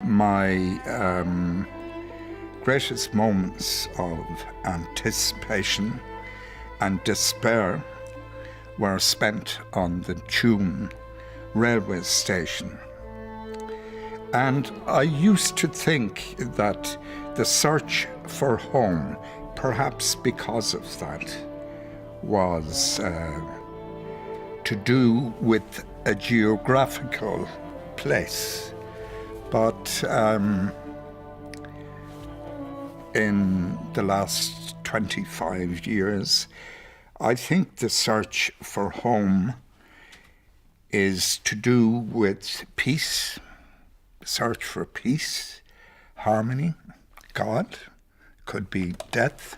my greatest moments of anticipation and despair were spent on the Tune railway station. And I used to think that the search for home, perhaps because of that, was to do with a geographical place. But in the last 25 years, I think the search for home is to do with peace, search for peace, harmony, God, could be death,